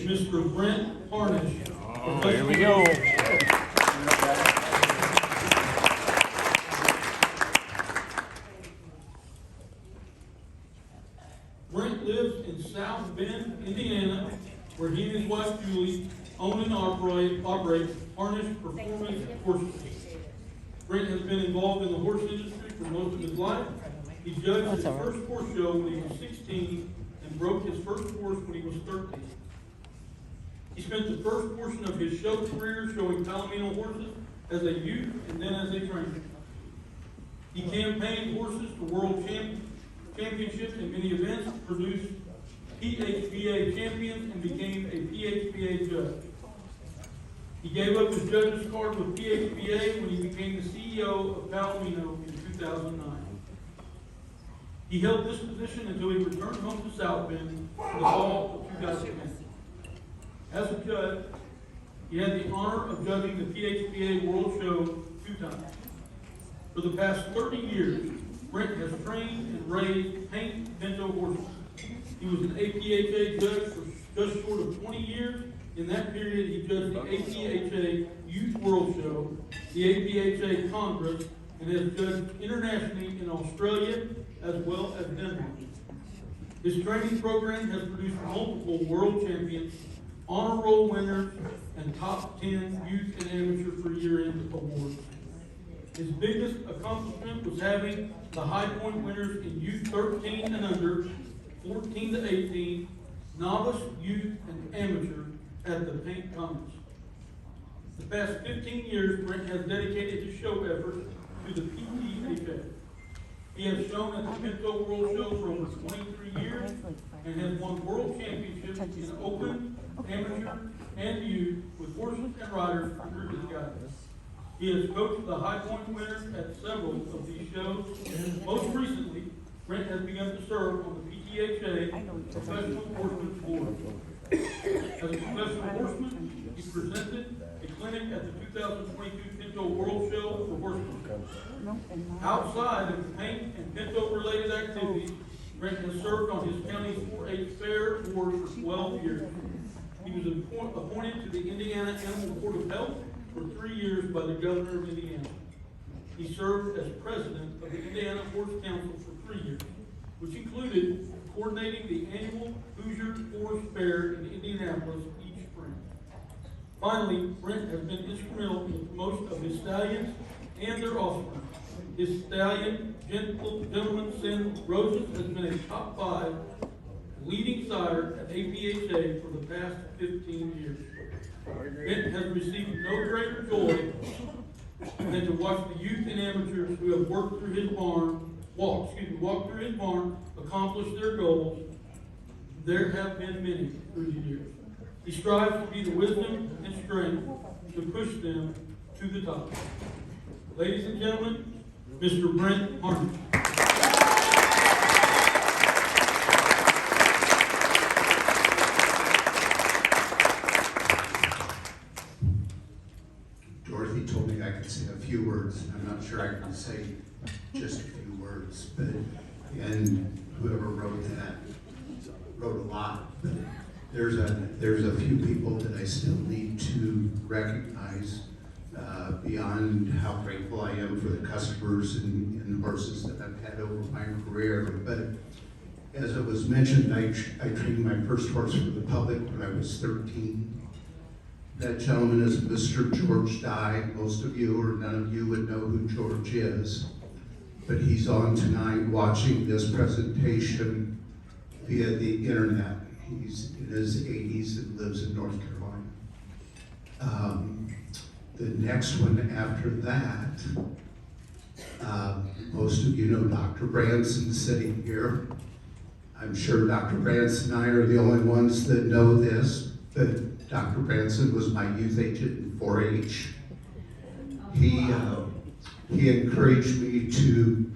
Mr. Brent Harnish. Oh, here we go. Brent lives in South Bend, Indiana, where he and his wife Julie own and operate Harnish Performance Horses. Brent has been involved in the horse industry for most of his life. He judged his first horse show when he was 16 and broke his first horse when he was 13. He spent the first portion of his show career showing Palomino horses as a youth and then as a trainer. He campaigned horses to world championships and many events, produced PtHA champions, and became a PtHA judge. He gave up his judge's card with PtHA when he became the CEO of Palomino in 2009. He held this position until he returned home to South Bend in the fall of 2010. As a judge, he had the honor of judging the PtHA World Show 2 times. For the past 30 years, Brent has trained and raised Pinto horses. He was an APHA judge for just short of 20 years. In that period, he judged the APHA Youth World Show, the APHA Congress, and has judged internationally in Australia as well as Denmark. His training program has produced multiple world champions, honor roll winners, and top 10 youth and amateur for year-end awards. His biggest accomplishment was having the high point winners in youth 13 and under, 14 to 18, novice, youth, and amateur at the Paint Congress. The past 15 years, Brent has dedicated his show efforts to the PtHA. He has shown at the Pinto World Show for over 23 years and has won world championships in open, amateur, and youth with horses and riders under his guidance. He has coached the high point winners at several of these shows. Most recently, Brent has begun to serve on the PtHA Professional Horseman Board. As a professional horseman, he presented a clinic at the 2022 Pinto World Show for horsemen. Outside of the paint and Pinto-related activities, Brent has served on his county's 4-H fair board for 12 years. He was appointed to the Indiana Animal Board of Health for 3 years by the governor of Indiana. He served as president of the Indiana Horse Council for 3 years, which included coordinating the annual Hoosier Horse Fair in Indianapolis each spring. Finally, Brent has been instrumental in the promotion of his stallions and their offspring. His stallion, Gentleman Sin Roses, has been a top 5 leading sire at APHA for the past 15 years. Brent has received no greater joy than to watch the youth and amateurs who have walked through his barn, accomplish their goals. There have been many through the years. He strives to be the wisdom and strength to push them to the top. Ladies and gentlemen, Mr. Brent Harnish. Dorothy told me I could say a few words. I'm not sure I can say just a few words, but, and whoever wrote that wrote a lot, but there's a few people that I still need to recognize beyond how grateful I am for the customers and horses that I've had over my career. But as it was mentioned, I trained my first horse for the public when I was 13. That gentleman is Mr. George Dye. Most of you or none of you would know who George is, but he's on tonight watching this presentation via the internet. He's in his 80s and lives in North Carolina. The next one after that, most of you know Dr. Branson sitting here. I'm sure Dr. Branson and I are the only ones that know this, but Dr. Branson was my youth agent in 4-H. He encouraged me to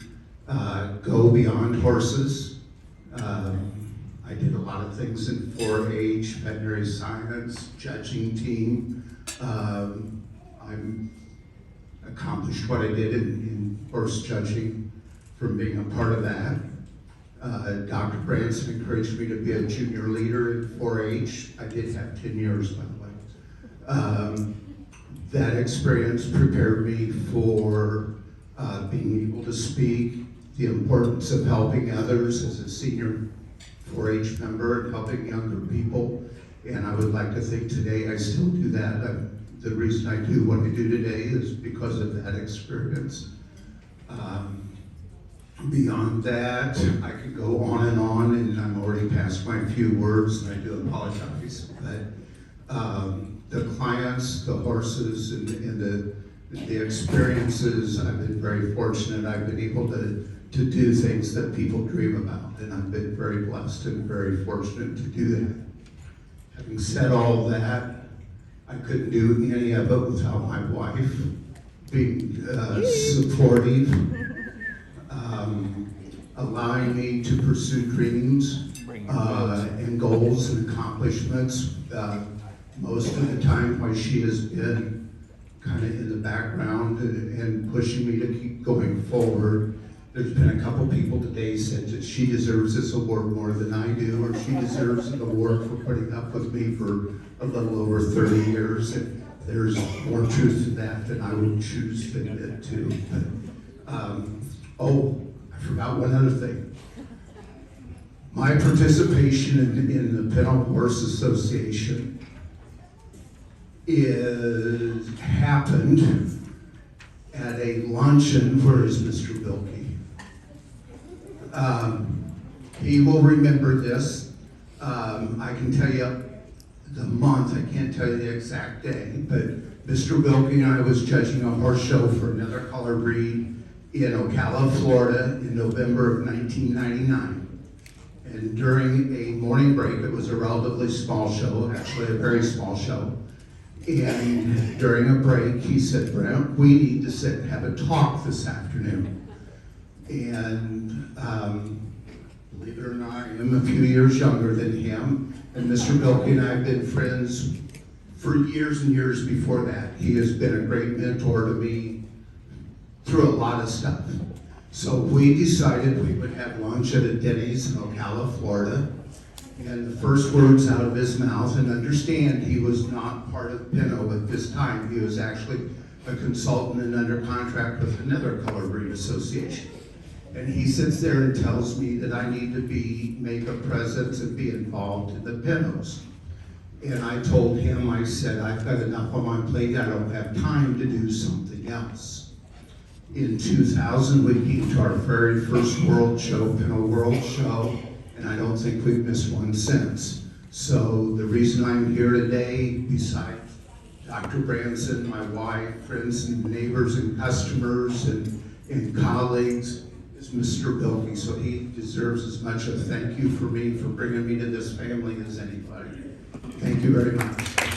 go beyond horses. I did a lot of things in 4-H, veterinary science, judging team. I accomplished what I did in horse judging from being a part of that. Dr. Branson encouraged me to be a junior leader in 4-H. I did have 10 years, by the way. That experience prepared me for being able to speak, the importance of helping others as a senior 4-H member and helping younger people. And I would like to think today I still do that. The reason I do what I do today is because of that experience. Beyond that, I could go on, and I'm already past my few words, and I do apologize. But the clients, the horses, and the experiences, I've been very fortunate. I've been able to do things that people dream about, and I've been very blessed and very fortunate to do that. Having said all that, I couldn't do any of it without my wife being supportive, allowing me to pursue dreams and goals and accomplishments. Most of the time, while she has been kind of in the background and pushing me to keep going forward. There's been a couple people today said that she deserves this award more than I do, or she deserves an award for putting up with me for a little over 30 years. And there's more truth to that than I would choose to admit to. But, I forgot one other thing. My participation in the Pinto Horse Association happened at a luncheon. Where is Mr. Bilkey? He will remember this. I can tell you the month, I can't tell you the exact day, but Mr. Bilkey and I was judging a horse show for another color breed in Ocala, Florida in November of 1999. And during a morning break, it was a relatively small show, actually a very small show. And during a break, he said, "Brent, we need to sit and have a talk this afternoon." And believe it or not, I am a few years younger than him. And Mr. Bilkey and I have been friends for years and years before that. He has been a great mentor to me through a lot of stuff. So we decided we would have lunch at a Denny's in Ocala, Florida. And the first words out of his mouth, and understand he was not part of Pinto at this time. He was actually a consultant and under contract with another color breed association. And he sits there and tells me that I need to make a presence and be involved in the Pintos. And I told him, I said, I've got enough on my plate, I don't have time to do something else. In 2000, we came to our very first World Show, Pinto World Show, and I don't think we've missed one since. So the reason I'm here today, besides Dr. Branson, my wife, friends and neighbors and customers and colleagues, is Mr. Bilkey. So he deserves as much a thank you for me for bringing me to this family as anybody. Thank you very much.